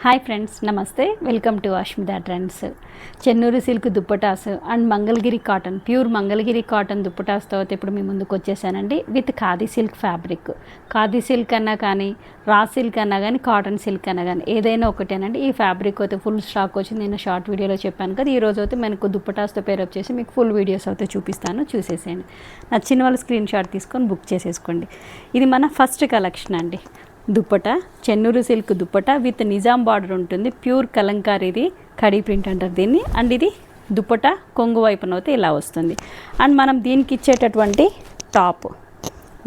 Hi friends, నమస్తే. Welcome to Ashmita Trends. Chennur silk dupattas and Mangalagiri cotton, pure Mangalagiri cotton దుప్పటాస్తో అయితే ఇప్పుడు మీ ముందుకు వచ్చేసానండి. With khadi silk fabric. Khadi silk అన్నా కానీ, రా సిల్క్ అన్నా కానీ, కాటన్ సిల్క్ అన్నా కానీ ఏదైనా ఒకటేనండి. ఈ ఫ్యాబ్రిక్ అయితే ఫుల్ స్టాక్ వచ్చింది. నేను షార్ట్ వీడియోలో చెప్పాను కదా. ఈరోజు అయితే మనకు దుప్పటాస్తో పేరప్ చేసి మీకు ఫుల్ వీడియోస్ అయితే చూపిస్తాను, చూసేసేయండి. నచ్చిన వాళ్ళు స్క్రీన్ షాట్ తీసుకొని బుక్ చేసేసుకోండి. ఇది మన ఫస్ట్ కలెక్షన్ అండి. Dupatta Chennur silk dupatta with Nizam border ఉంటుంది. ప్యూర్ కలంకారీది కడీ ప్రింట్ అంటారు దీన్ని. అండ్ ఇది దుప్పటా కొంగు వైపున అయితే ఇలా వస్తుంది. అండ్ మనం దీనికి ఇచ్చేటటువంటి టాప్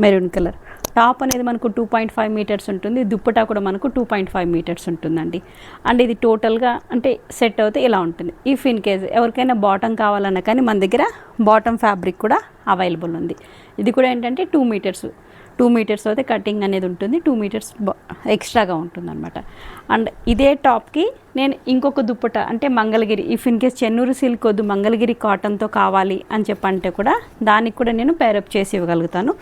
మెరూన్ కలర్ టాప్ అనేది మనకు 2.5 మీటర్స్ ఉంటుంది. దుప్పటా కూడా మనకు 2.5 మీటర్స్ ఉంటుందండి. అండ్ ఇది టోటల్గా అంటే సెట్ అయితే ఇలా ఉంటుంది. ఇఫ్ ఇన్ కేస్ ఎవరికైనా బాటమ్ కావాలన్నా కానీ మన దగ్గర బాటమ్ ఫ్యాబ్రిక్ కూడా అవైలబుల్ ఉంది. ఇది కూడా ఏంటంటే 2 మీటర్స్ అయితే కటింగ్ అనేది ఉంటుంది. 2 మీటర్స్ ఎక్స్ట్రాగా ఉంటుంది అనమాట. అండ్ ఇదే టాప్కి నేను ఇంకొక దుప్పట అంటే Mangalagiri, if in case Chennur silk వద్దు మంగళగిరి కాటన్తో కావాలి అని చెప్పంటే కూడా దానికి కూడా నేను పేరప్ చేసి ఇవ్వగలుగుతాను.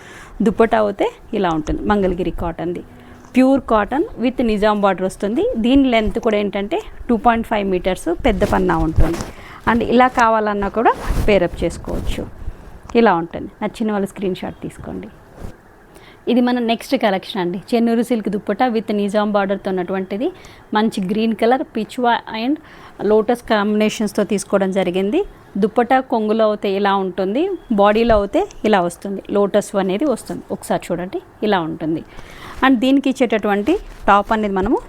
దుప్పట అయితే ఇలా ఉంటుంది. మంగళగిరి కాటన్ది pure cotton with Nizam border వస్తుంది. దీని లెంత్ కూడా ఏంటంటే 2.5 మీటర్స్ పెద్ద పన్నా ఉంటుంది. అండ్ ఇలా కావాలన్నా కూడా పేరప్ చేసుకోవచ్చు. ఇలా ఉంటుంది. నచ్చిన వాళ్ళు స్క్రీన్ షాట్ తీసుకోండి. ఇది మన నెక్స్ట్ కలెక్షన్ అండి. చెన్నూరు సిల్క్ దుప్పటా విత్ నిజాం బార్డర్తో ఉన్నటువంటిది. మంచి green colour, pichwai and lotus కాంబినేషన్స్తో తీసుకోవడం జరిగింది. దుప్పటా కొంగులో అయితే ఇలా ఉంటుంది, బాడీలో అయితే ఇలా వస్తుంది. లోటస్ అనేది వస్తుంది. ఒకసారి చూడండి, ఇలా ఉంటుంది. అండ్ దీనికి ఇచ్చేటటువంటి టాప్ అనేది మనము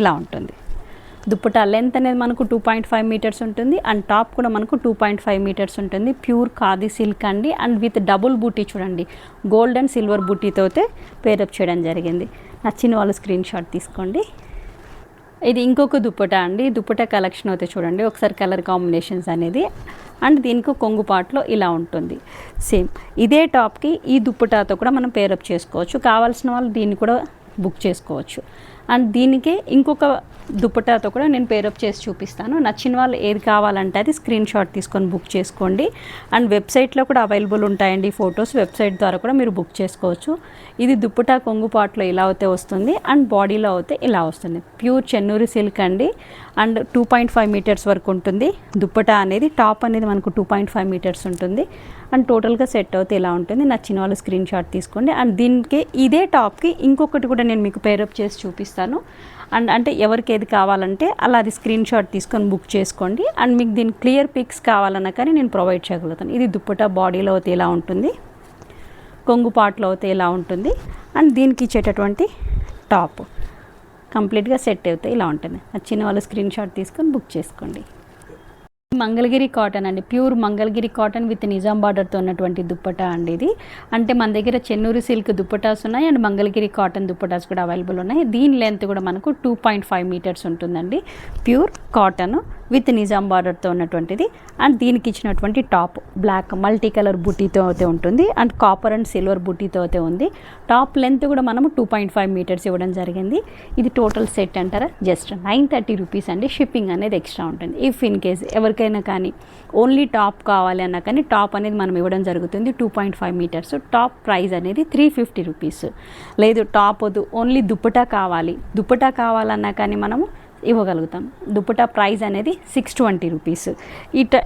ఇలా ఉంటుంది. దుప్పటా లెంత్ అనేది మనకు 2.5 మీటర్స్ ఉంటుంది. అండ్ టాప్ కూడా మనకు 2.5 మీటర్స్ ఉంటుంది. ప్యూర్ ఖాదీ సిల్క్ అండి. అండ్ విత్ డబుల్ బూటీ చూడండి, గోల్డ్ అండ్ సిల్వర్ బూటీతో అయితే పేరప్ చేయడం జరిగింది. నచ్చిన వాళ్ళు స్క్రీన్ షాట్ తీసుకోండి. ఇది ఇంకొక దుప్పటా అండి. దుప్పటా కలెక్షన్ అయితే చూడండి ఒకసారి, కలర్ కాంబినేషన్స్ అనేది. అండ్ దీనికి కొంగు పార్ట్లో ఇలా ఉంటుంది. సేమ్ ఇదే టాప్కి ఈ దుప్పటాతో కూడా మనం పేరప్ చేసుకోవచ్చు. కావాల్సిన వాళ్ళు దీన్ని కూడా బుక్ చేసుకోవచ్చు. అండ్ దీనికే ఇంకొక దుప్పటాతో కూడా నేను పేరప్ చేసి చూపిస్తాను. నచ్చిన వాళ్ళు ఏది కావాలంటే అది స్క్రీన్ షాట్ తీసుకొని బుక్ చేసుకోండి. అండ్ వెబ్సైట్లో కూడా అవైలబుల్ ఉంటాయండి ఫొటోస్. వెబ్సైట్ ద్వారా కూడా మీరు బుక్ చేసుకోవచ్చు. ఇది దుప్పటా కొంగు పార్ట్లో ఇలా అయితే వస్తుంది. అండ్ బాడీలో అయితే ఇలా వస్తుంది. ప్యూర్ చెన్నూరు సిల్క్ అండి. అండ్ 2.5 మీటర్స్ వరకు ఉంటుంది. దుప్పటా అనేది టాప్ అనేది మనకు 2.5 మీటర్స్ ఉంటుంది. అండ్ టోటల్గా సెట్ అవుతే ఇలా ఉంటుంది. నచ్చిన వాళ్ళు స్క్రీన్ షాట్ తీసుకోండి. అండ్ దీనికి ఇదే టాప్కి ఇంకొకటి కూడా నేను మీకు పేరప్ చేసి చూపిస్తాను. అండ్ అంటే ఎవరికి ఏది కావాలంటే అలా అది స్క్రీన్ షాట్ తీసుకొని బుక్ చేసుకోండి. అండ్ మీకు దీని క్లియర్ పిక్స్ కావాలన్నా కానీ నేను ప్రొవైడ్ చేయగలుగుతాను. ఇది దుప్పటా బాడీలో అయితే ఇలా ఉంటుంది, కొంగు పార్ట్లో అయితే ఇలా ఉంటుంది. అండ్ దీనికి ఇచ్చేటటువంటి టాప్ కంప్లీట్గా సెట్ అయితే ఇలా ఉంటుంది. నచ్చిన వాళ్ళు స్క్రీన్ షాట్ తీసుకొని బుక్ చేసుకోండి. మంగళగిరి కాటన్ అండి. Pure Mangalagiri cotton with Nizam బార్డర్తో ఉన్నటువంటి దుప్పటా అండి ఇది. అంటే మన దగ్గర చెన్నూరు సిల్క్ దుప్పటాస్ ఉన్నాయి అండ్ మంగళగిరి కాటన్ దుప్పటాస్ కూడా అవైలబుల్ ఉన్నాయి. దీని లెంత్ కూడా మనకు 2.5 మీటర్స్ ఉంటుందండి. ప్యూర్ కాటన్ విత్ నిజాం బార్డర్తో ఉన్నటువంటిది. అండ్ దీనికి ఇచ్చినటువంటి టాప్ బ్లాక్ మల్టీ కలర్ బుట్టీతో అయితే ఉంటుంది. అండ్ కాపర్ అండ్ సిల్వర్ బుట్టీతో అయితే ఉంది. టాప్ లెంత్ కూడా మనము 2.5 మీటర్స్ ఇవ్వడం జరిగింది. ఇది టోటల్ సెట్ అంటారా జస్ట్ 930 రూపీస్ అండి. షిప్పింగ్ అనేది ఎక్స్ట్రా ఉంటుంది. ఇఫ్ ఇన్ కేస్ ఎవరికైనా కానీ ఓన్లీ టాప్ కావాలి అన్నా కానీ టాప్ అనేది మనం ఇవ్వడం జరుగుతుంది. 2.5 మీటర్స్ టాప్ ప్రైస్ అనేది 350 రూపీస్. లేదు టాప్ వద్దు ఓన్లీ దుప్పటా కావాలన్నా కానీ మనము ఇవ్వగలుగుతాం. దుప్పటా ప్రైస్ అనేది 620 రూపీస్.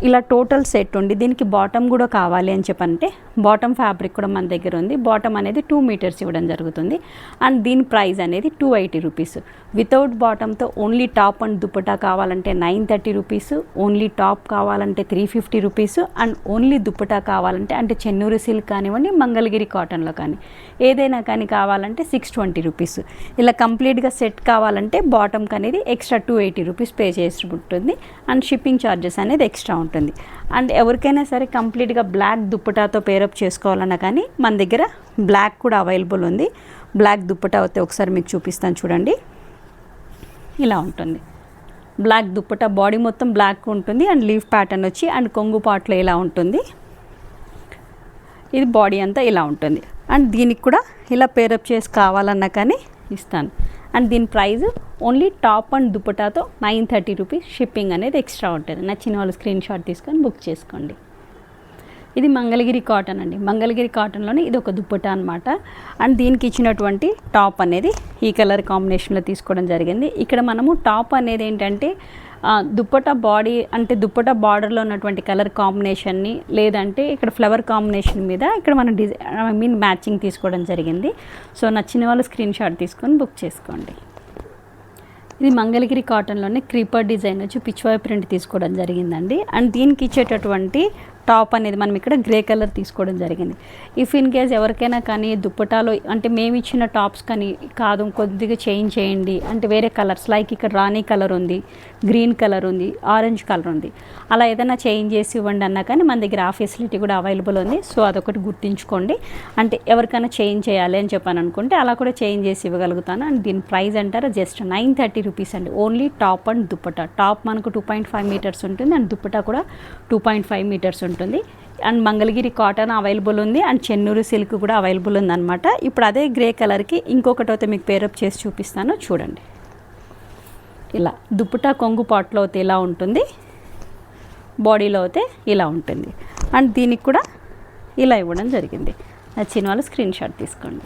ఇలా టోటల్ సెట్ ఉండి దీనికి బాటమ్ కూడా కావాలి అని చెప్పంటే బాటమ్ ఫ్యాబ్రిక్ కూడా మన దగ్గర ఉంది. బాటమ్ అనేది 2 మీటర్స్ ఇవ్వడం జరుగుతుంది. అండ్ దీని ప్రైస్ అనేది 280 రూపీస్. వితౌట్ బాటమ్తో ఓన్లీ టాప్ అండ్ దుప్పటా కావాలంటే 930 రూపీస్. ఓన్లీ టాప్ కావాలంటే 350 రూపీస్. అండ్ ఓన్లీ దుప్పటా కావాలంటే అంటే చెన్నూరు సిల్క్ కానివ్వండి, మంగళగిరి కాటన్లో కానీ ఏదైనా కానీ కావాలంటే 620 రూపీస్. ఇలా కంప్లీట్గా సెట్ కావాలంటే బాటమ్కి అనేది ఎక్స్ట్రా 280 రూపీస్ పే చేసి ఉంటుంది. అండ్ షిప్పింగ్ ఛార్జెస్ అనేది ఎక్స్ట్రా ఉంటుంది. అండ్ ఎవరికైనా సరే కంప్లీట్గా బ్లాక్ దుప్పటాతో పేరప్ చేసుకోవాలన్నా కానీ మన దగ్గర బ్లాక్ కూడా అవైలబుల్ ఉంది. బ్లాక్ దుప్పటా అయితే ఒకసారి మీకు చూపిస్తాను చూడండి, ఇలా ఉంటుంది. బ్లాక్ దుప్పటా బాడీ మొత్తం బ్లాక్ ఉంటుంది. అండ్ లీఫ్ ప్యాటర్న్ వచ్చి అండ్ కొంగు పార్ట్లో ఇలా ఉంటుంది. ఇది బాడీ అంతా ఇలా ఉంటుంది. అండ్ దీనికి కూడా ఇలా పేరప్ చేసి కావాలన్నా కానీ ఇస్తాను. అండ్ దీని ప్రైస్ ఓన్లీ టాప్ అండ్ దుప్పటాతో 930 రూపీస్. షిప్పింగ్ అనేది ఎక్స్ట్రా ఉంటుంది. నచ్చిన వాళ్ళు స్క్రీన్ షాట్ తీసుకొని బుక్ చేసుకోండి. ఇది మంగళగిరి కాటన్ అండి. మంగళగిరి కాటన్లోనే ఇది ఒక దుప్పటా అనమాట. అండ్ దీనికి ఇచ్చినటువంటి టాప్ అనేది ఈ కలర్ కాంబినేషన్లో తీసుకోవడం జరిగింది. ఇక్కడ మనము టాప్ అనేది ఏంటంటే దుప్పటా బాడీ అంటే దుప్పటా బార్డర్లో ఉన్నటువంటి కలర్ కాంబినేషన్ని లేదంటే ఇక్కడ ఫ్లవర్ కాంబినేషన్ మీద ఇక్కడ మనం మ్యాచింగ్ తీసుకోవడం జరిగింది. సో నచ్చిన వాళ్ళు స్క్రీన్ షాట్ తీసుకొని బుక్ చేసుకోండి. ఇది మంగళగిరి కాటన్లోనే క్రీపర్ డిజైన్ వచ్చి పిచ్వాయ్ ప్రింట్ తీసుకోవడం జరిగిందండి. అండ్ దీనికి ఇచ్చేటటువంటి టాప్ అనేది మనం ఇక్కడ గ్రే కలర్ తీసుకోవడం జరిగింది. ఇఫ్ ఇన్ కేస్ ఎవరికైనా కానీ దుప్పటాలో అంటే మేము ఇచ్చిన టాప్స్ కానీ కాదు కొద్దిగా చేంజ్ చేయండి అంటే వేరే కలర్స్ లైక్ ఇక్కడ రాణి కలర్ ఉంది, గ్రీన్ కలర్ ఉంది, ఆరెంజ్ కలర్ ఉంది, అలా ఏదైనా చేంజ్ చేసి ఇవ్వండి అన్నా కానీ మన దగ్గర ఆ ఫెసిలిటీ కూడా అవైలబుల్ ఉంది. సో అదొకటి గుర్తుంచుకోండి. అంటే ఎవరికైనా చేంజ్ చేయాలి అని చెప్పాను అనుకుంటే అలా కూడా చేంజ్ చేసి ఇవ్వగలుగుతాను. అండ్ దీని ప్రైస్ అంటారా జస్ట్ 930 రూపీస్ అండి. Only top and dupatta. Top మనకు 2.5 మీటర్స్ ఉంటుంది అండ్ దుప్పటా కూడా 2.5 మీటర్స్ ఉంటుంది. అండ్ మంగళగిరి కాటన్ అవైలబుల్ ఉంది అండ్ చెన్నూరు సిల్క్ కూడా అవైలబుల్ ఉందన్నమాట. ఇప్పుడు అదే గ్రే కలర్కి ఇంకొకటి అయితే మీకు పేరప్ చేసి చూపిస్తాను చూడండి. ఇలా దుప్పటా కొంగు పాట్లో అయితే ఇలా ఉంటుంది, బాడీలో అయితే ఇలా ఉంటుంది. అండ్ దీనికి కూడా ఇలా ఇవ్వడం జరిగింది. నచ్చిన వాళ్ళు స్క్రీన్ షాట్ తీసుకోండి.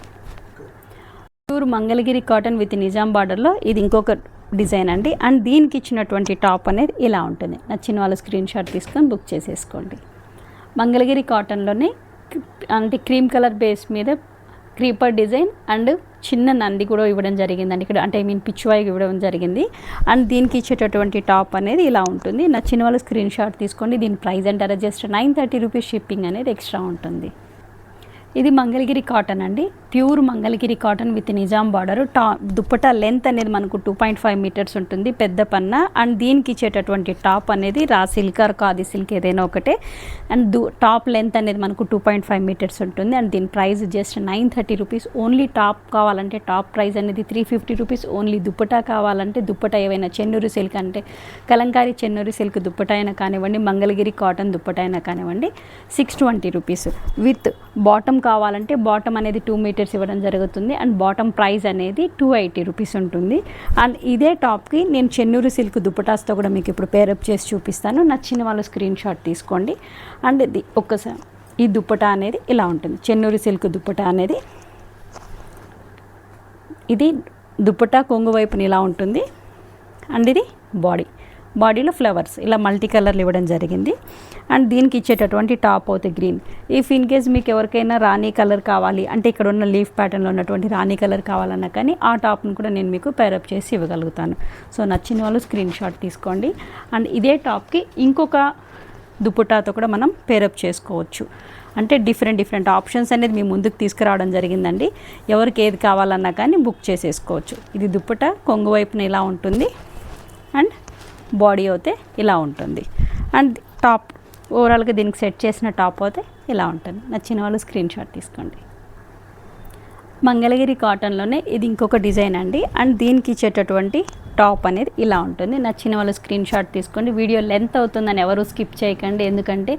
Pure Mangalagiri cotton with Nizam బార్డర్లో ఇది ఇంకొక డిజైన్ అండి. అండ్ దీనికి ఇచ్చినటువంటి టాప్ అనేది ఇలా ఉంటుంది. నచ్చిన వాళ్ళు స్క్రీన్ షాట్ తీసుకొని బుక్ చేసేసుకోండి. మంగళగిరి కాటన్లోనే అంటే క్రీమ్ కలర్ బేస్ మీద క్రీపర్ డిజైన్ అండ్ చిన్న నంది కూడా ఇవ్వడం జరిగిందండి. ఇక్కడ అంటే పిచ్వాయి ఇవ్వడం జరిగింది. అండ్ దీనికి ఇచ్చేటటువంటి టాప్ అనేది ఇలా ఉంటుంది. నచ్చిన వాళ్ళు స్క్రీన్ షాట్ తీసుకోండి. దీని ప్రైస్ అంటారా జస్ట్ 930 రూపీస్. షిప్పింగ్ అనేది ఎక్స్ట్రా ఉంటుంది. ఇది మంగళగిరి కాటన్ అండి. Pure Mangalagiri cotton with Nizam border. Dupatta length అనేది మనకు 2.5 మీటర్స్ ఉంటుంది, పెద్ద పన్న. అండ్ దీనికి ఇచ్చేటటువంటి టాప్ అనేది raw silk are khadi silk ఏదైనా ఒకటే. అండ్ టాప్ లెంత్ అనేది మనకు 2.5 మీటర్స్ ఉంటుంది. అండ్ దీని price just 930 rupees. Only top కావాలంటే టాప్ ప్రైస్ అనేది 350 రూపీస్. ఓన్లీ దుప్పటా కావాలంటే దుప్పటా ఏవైనా చెన్నూరు సిల్క్ అంటే కలంకారీ చెన్నూరు సిల్క్ దుప్పటా అయినా కానివ్వండి, మంగళగిరి కాటన్ దుప్పటా అయినా కానివ్వండి 620 రూపీస్. విత్ బాటమ్ కావాలంటే బాటమ్ అనేది 2 మీటర్స్ ఇవ్వడం జరుగుతుంది. అండ్ బాటమ్ ప్రైస్ అనేది 280 రూపీస్ ఉంటుంది. అండ్ ఇదే టాప్కి నేను చెన్నూరు సిల్క్ దుప్పటాస్తో కూడా మీకు ఇప్పుడు పేరప్ చేసి చూపిస్తాను. నచ్చిన వాళ్ళు స్క్రీన్ షాట్ తీసుకోండి. అండ్ ఇది ఒక్కసారి ఈ దుప్పటా అనేది ఇలా ఉంటుంది. చెన్నూరు సిల్క్ దుప్పటా అనేది ఇది దుప్పటా కొంగు వైపుని ఇలా ఉంటుంది. అండ్ ఇది బాడీలో ఫ్లవర్స్ ఇలా మల్టీ కలర్లు ఇవ్వడం జరిగింది. అండ్ దీనికి ఇచ్చేటటువంటి టాప్ అవుతే గ్రీన్. ఇఫ్ ఇన్ కేస్ మీకు ఎవరికైనా రాణి కలర్ కావాలి అంటే ఇక్కడ ఉన్న లీఫ్ ప్యాటర్న్లో ఉన్నటువంటి రాణి కలర్ కావాలన్నా కానీ ఆ టాప్ను కూడా నేను మీకు పేరప్ చేసి ఇవ్వగలుగుతాను. సో నచ్చిన వాళ్ళు స్క్రీన్ షాట్ తీసుకోండి. అండ్ ఇదే టాప్కి ఇంకొక దుప్పటాతో కూడా మనం పేరప్ చేసుకోవచ్చు. అంటే డిఫరెంట్ ఆప్షన్స్ అనేది మీ ముందుకు తీసుకురావడం జరిగిందండి. ఎవరికి ఏది కావాలన్నా కానీ బుక్ చేసేసుకోవచ్చు. ఇది దుప్పటా కొంగు వైపున ఇలా ఉంటుంది అండ్ బాడీ అయితే ఇలా ఉంటుంది. అండ్ టాప్ ఓవరాల్గా దీనికి సెట్ చేసిన టాప్ అయితే ఇలా ఉంటుంది. నచ్చిన వాళ్ళు స్క్రీన్ షాట్ తీసుకోండి. మంగళగిరి కాటన్లోనే ఇది ఇంకొక డిజైన్ అండి. అండ్ దీనికి ఇచ్చేటటువంటి టాప్ అనేది ఇలా ఉంటుంది. నచ్చిన వాళ్ళు స్క్రీన్ షాట్ తీసుకోండి. వీడియో లెంత్ అవుతుందని ఎవరు స్కిప్ చేయకండి. ఎందుకంటే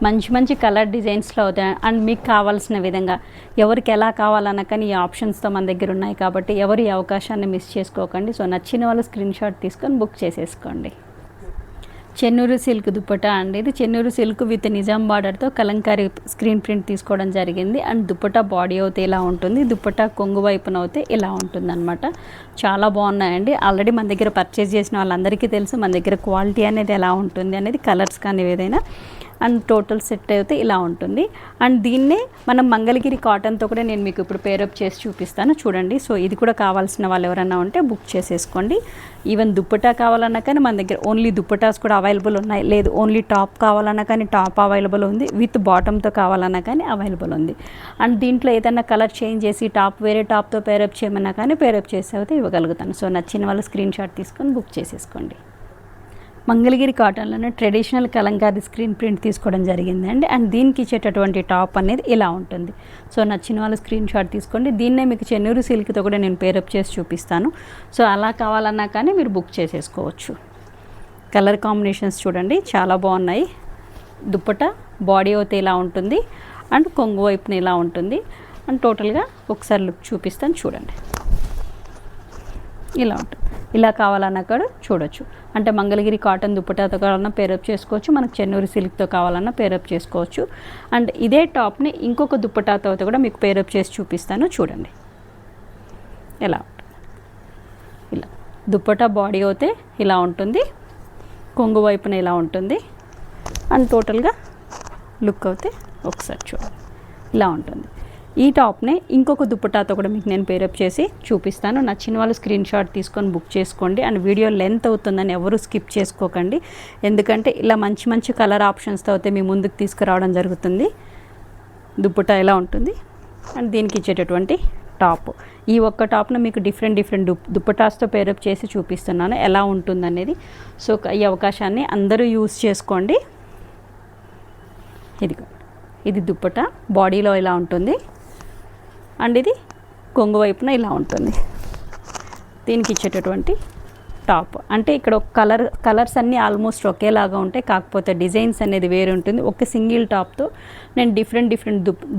మంచి కలర్ డిజైన్స్లో అవుతాయి. అండ్ మీకు కావాల్సిన విధంగా ఎవరికి ఎలా కావాలన్నా కానీ ఈ ఆప్షన్స్తో మన దగ్గర ఉన్నాయి కాబట్టి ఎవరు ఈ అవకాశాన్ని మిస్ చేసుకోకండి. సో నచ్చిన వాళ్ళు స్క్రీన్ షాట్ తీసుకొని బుక్ చేసేసుకోండి. చెన్నూరు సిల్క్ దుప్పటా అండి. ఇది చెన్నూరు సిల్క్ విత్ నిజాం బార్డర్తో కలంకారీ స్క్రీన్ ప్రింట్ తీసుకోవడం జరిగింది. అండ్ దుప్పటా బాడీ అయితే ఇలా ఉంటుంది, దుప్పటా కొంగు వైపున అయితే ఇలా ఉంటుంది అనమాట. చాలా బాగున్నాయండి. ఆల్రెడీ మన దగ్గర పర్చేస్ చేసిన వాళ్ళందరికీ తెలుసు మన దగ్గర క్వాలిటీ అనేది ఎలా ఉంటుంది అనేది, కలర్స్ కానీ ఏదైనా. అండ్ టోటల్ సెట్ అయితే ఇలా ఉంటుంది. అండ్ దీన్నే మనం మంగళగిరి కాటన్తో కూడా నేను మీకు ఇప్పుడు పేరప్ చేసి చూపిస్తాను చూడండి. సో ఇది కూడా కావాల్సిన వాళ్ళు ఎవరైనా ఉంటే బుక్ చేసేసుకోండి. ఈవెన్ దుప్పటా కావాలన్నా కానీ మన దగ్గర ఓన్లీ దుప్పటాస్ కూడా అవైలబుల్ ఉన్నాయి. లేదు ఓన్లీ టాప్ కావాలన్నా కానీ టాప్ అవైలబుల్ ఉంది, విత్ బాటమ్తో కావాలన్నా కానీ అవైలబుల్ ఉంది. అండ్ దీంట్లో ఏదైనా కలర్ చేంజ్ చేసి టాప్ వేరే టాప్తో పేరప్ చేయమన్నా కానీ పేరప్ చేసి అయితే ఇవ్వగలుగుతాను. సో నచ్చిన వాళ్ళు స్క్రీన్ షాట్ తీసుకొని బుక్ చేసేసుకోండి. మంగళగిరి కాటన్లోనే ట్రెడిషనల్ కలంకారీ స్క్రీన్ ప్రింట్ తీసుకోవడం జరిగిందండి. అండ్ దీనికి ఇచ్చేటటువంటి టాప్ అనేది ఇలా ఉంటుంది. సో నచ్చిన వాళ్ళు స్క్రీన్ షాట్ తీసుకోండి. దీన్నే మీకు చెన్నూరు సిల్క్తో కూడా నేను పేరప్ చేసి చూపిస్తాను. సో అలా కావాలన్నా కానీ మీరు బుక్ చేసేసుకోవచ్చు. కలర్ కాంబినేషన్స్ చూడండి చాలా బాగున్నాయి. దుప్పటా బాడీ అయితే ఇలా ఉంటుంది అండ్ కొంగు వైపున ఇలా ఉంటుంది. అండ్ టోటల్గా ఒకసారి లుక్ చూపిస్తాను చూడండి. ఇలా ఉంటుంది. ఇలా కావాలన్నా కూడా చూడొచ్చు. అంటే మంగళగిరి కాటన్ దుప్పటాతో కావాలన్నా పేరప్ చేసుకోవచ్చు, మనకు చెన్నూరు సిల్క్తో కావాలన్నా పేరప్ చేసుకోవచ్చు. అండ్ ఇదే టాప్ని ఇంకొక దుప్పటాతో కూడా మీకు పేరప్ చేసి చూపిస్తాను చూడండి. ఎలా ఇలా దుప్పటా బాడీ అయితే ఇలా ఉంటుంది, కొంగు వైపున ఇలా ఉంటుంది. అండ్ టోటల్గా లుక్ అయితే ఒకసారి చూడండి ఇలా ఉంటుంది. ఈ టాప్ని ఇంకొక దుప్పటాతో కూడా మీకు నేను పేరప్ చేసి చూపిస్తాను. నచ్చిన వాళ్ళు స్క్రీన్ షాట్ తీసుకొని బుక్ చేసుకోండి. అండ్ వీడియో లెంత్ అవుతుందని ఎవరు స్కిప్ చేసుకోకండి, ఎందుకంటే ఇలా మంచి మంచి కలర్ ఆప్షన్స్తో అయితే మీ ముందుకు తీసుకురావడం జరుగుతుంది. దుప్పటా ఎలా ఉంటుంది అండ్ దీనికి ఇచ్చేటటువంటి టాప్, ఈ ఒక్క టాప్ను మీకు డిఫరెంట్ దుప్పటాస్తో పేరప్ చేసి చూపిస్తున్నాను ఎలా ఉంటుందనేది. సో ఈ అవకాశాన్ని అందరూ యూజ్ చేసుకోండి. ఇది దుప్పటా బాడీలో ఇలా ఉంటుంది అండ్ ఇది కొంగు వైపున ఇలా ఉంటుంది. దీనికి ఇచ్చేటటువంటి టాప్ అంటే ఇక్కడ ఒక కలర్స్ అన్నీ ఆల్మోస్ట్ ఒకేలాగా ఉంటాయి, కాకపోతే డిజైన్స్ అనేది వేరు ఉంటుంది. ఒక సింగిల్ టాప్తో నేను డిఫరెంట్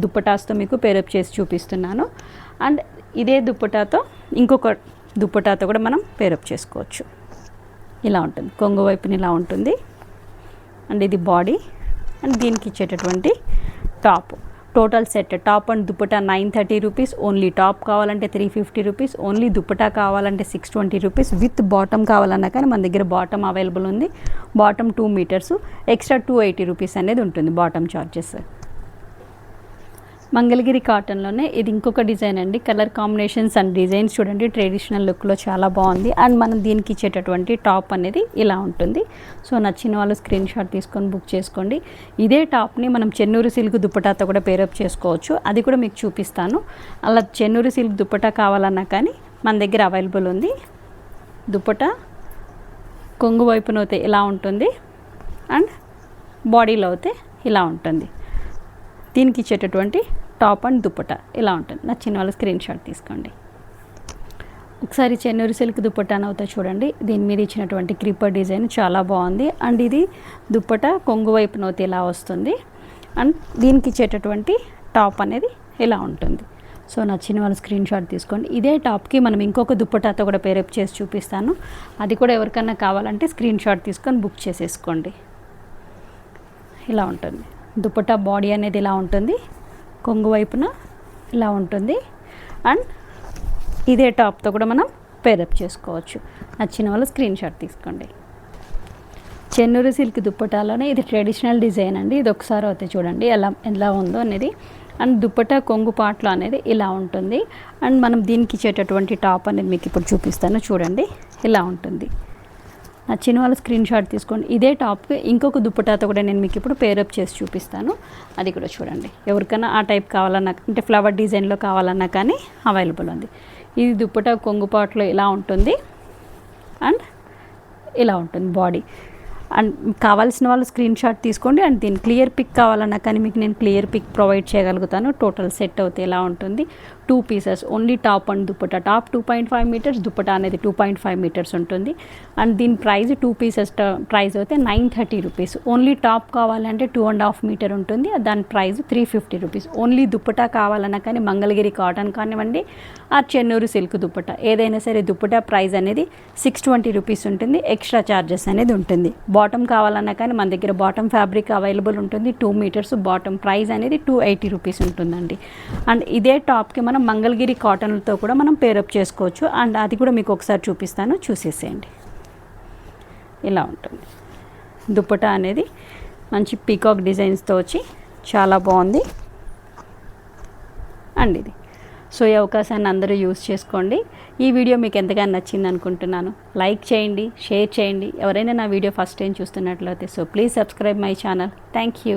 దుప్పటాస్తో మీకు పేరప్ చేసి చూపిస్తున్నాను. అండ్ ఇదే దుప్పటాతో ఇంకొక దుప్పటాతో కూడా మనం పేరప్ చేసుకోవచ్చు. ఇలా ఉంటుంది, కొంగు వైపున ఇలా ఉంటుంది అండ్ ఇది బాడీ అండ్ దీనికి ఇచ్చేటటువంటి top. Total set top and dupatta 930 rupees. Only top కావాలంటే 350 రూపీస్, ఓన్లీ దుప్పటా కావాలంటే 620 రూపీస్. విత్ బాటమ్ కావాలన్నా కానీ మన దగ్గర బాటమ్ అవైలబుల్ ఉంది. బాటమ్ 2 మీటర్స్, ఎక్స్ట్రా 280 రూపీస్ అనేది ఉంటుంది బాటమ్ చార్జెస్. మంగళగిరి కాటన్లోనే ఇది ఇంకొక డిజైన్ అండి. కలర్ కాంబినేషన్స్ అండ్ డిజైన్స్ చూడండి, ట్రెడిషనల్ లుక్లో చాలా బాగుంది. అండ్ మనం దీనికి ఇచ్చేటటువంటి టాప్ అనేది ఇలా ఉంటుంది. సో నచ్చిన వాళ్ళు స్క్రీన్ షాట్ తీసుకొని బుక్ చేసుకోండి. ఇదే టాప్ని మనం చెన్నూరు సిల్క్ దుప్పటాతో కూడా పేరప్ చేసుకోవచ్చు, అది కూడా మీకు చూపిస్తాను. అలా చెన్నూరు సిల్క్ దుప్పటా కావాలన్నా కానీ మన దగ్గర అవైలబుల్ ఉంది. దుప్పటా కొంగు వైపున అయితే ఇలా ఉంటుంది అండ్ బాడీలో అయితే ఇలా ఉంటుంది. దీనికి ఇచ్చేటటువంటి టాప్ అండ్ దుప్పటా ఇలా ఉంటుంది. నచ్చిన వాళ్ళు స్క్రీన్ షాట్ తీసుకోండి. ఒకసారి చెన్నూరు సిల్క్ దుప్పటాను అవుతా చూడండి. దీని మీద ఇచ్చినటువంటి క్రీపర్ డిజైన్ చాలా బాగుంది. అండ్ ఇది దుప్పటా కొంగు వైపున అయితే ఇలా వస్తుంది అండ్ దీనికి ఇచ్చేటటువంటి టాప్ అనేది ఇలా ఉంటుంది. సో నచ్చిన వాళ్ళు స్క్రీన్ షాట్ తీసుకోండి. ఇదే టాప్కి మనం ఇంకొక దుప్పటాతో కూడా పేరప్ చేసి చూపిస్తాను, అది కూడా ఎవరికన్నా కావాలంటే స్క్రీన్ షాట్ తీసుకొని బుక్ చేసేసుకోండి. ఇలా ఉంటుంది దుప్పటా బాడీ అనేది ఇలా ఉంటుంది, కొంగు వైపున ఇలా ఉంటుంది అండ్ ఇదే టాప్తో కూడా మనం పేరప్ చేసుకోవచ్చు. నచ్చిన వాళ్ళు స్క్రీన్ షాట్ తీసుకోండి. చెన్నూరు సిల్క్ దుప్పటాలోనే ఇది ట్రెడిషనల్ డిజైన్ అండి. ఇది ఒకసారి అయితే చూడండి ఎలా ఉందో అనేది. అండ్ దుప్పటా కొంగు పాటలో అనేది ఇలా ఉంటుంది అండ్ మనం దీనికి ఇచ్చేటటువంటి టాప్ అనేది మీకు ఇప్పుడు చూపిస్తాను చూడండి ఇలా ఉంటుంది. నచ్చిన వాళ్ళు స్క్రీన్ షాట్ తీసుకోండి. ఇదే టాప్కి ఇంకొక దుప్పటాతో కూడా నేను మీకు ఇప్పుడు పేరప్ చేసి చూపిస్తాను, అది కూడా చూడండి. ఎవరికైనా ఆ టైప్ కావాలన్నా అంటే ఫ్లవర్ డిజైన్లో కావాలన్నా కానీ అవైలబుల్ ఉంది. ఇది దుప్పటా కొంగుపాట్లో ఇలా ఉంటుంది అండ్ ఇలా ఉంటుంది బాడీ. అండ్ కావాల్సిన వాళ్ళు స్క్రీన్ షాట్ తీసుకోండి. అండ్ దీని క్లియర్ పిక్ కావాలన్నా కానీ మీకు నేను క్లియర్ పిక్ ప్రొవైడ్ చేయగలుగుతాను. టోటల్ సెట్ అవుతే ఎలా ఉంటుంది, 2 pieces only top and dupatta. Top 2.5 metres, dupatta అనేది 2.5 మీటర్స్ ఉంటుంది. అండ్ దీని ప్రైస్ 2 పీసెస్ ప్రైస్ అయితే 930 రూపీస్. ఓన్లీ టాప్ కావాలంటే 2.5 మీటర్ ఉంటుంది, దాని ప్రైస్ 350 రూపీస్. ఓన్లీ దుప్పటా కావాలన్నా కానీ మంగళగిరి కాటన్ కానివ్వండి ఆ చెన్నూరు సిల్క్ దుప్పటా ఏదైనా సరే దుప్పటా ప్రైస్ అనేది 620 రూపీస్ ఉంటుంది. ఎక్స్ట్రా ఛార్జెస్ అనేది ఉంటుంది. బాటమ్ కావాలన్నా కానీ మన దగ్గర బాటమ్ ఫ్యాబ్రిక్ అవైలబుల్ ఉంటుంది. 2 మీటర్స్ బాటమ్ ప్రైస్ అనేది 280 రూపీస్ ఉంటుందండి. అండ్ ఇదే టాప్కి మనం మంగళగిరి కాటన్తో కూడా మనం పేరప్ చేసుకోవచ్చు. అండ్ అది కూడా మీకు ఒకసారి చూపిస్తాను, చూసేసేయండి. ఇలా ఉంటుంది దుప్పటా అనేది మంచి పీకాక్ డిజైన్స్తో వచ్చి చాలా బాగుంది అండ్ ఇది. సో ఈ అవకాశాన్ని అందరూ యూజ్ చేసుకోండి. ఈ వీడియో మీకు ఎంతగానో నచ్చింది అనుకుంటున్నాను. లైక్ చేయండి, షేర్ చేయండి. ఎవరైనా నా వీడియో ఫస్ట్ టైం చూస్తున్నట్లయితే so please subscribe my channel. Thank you.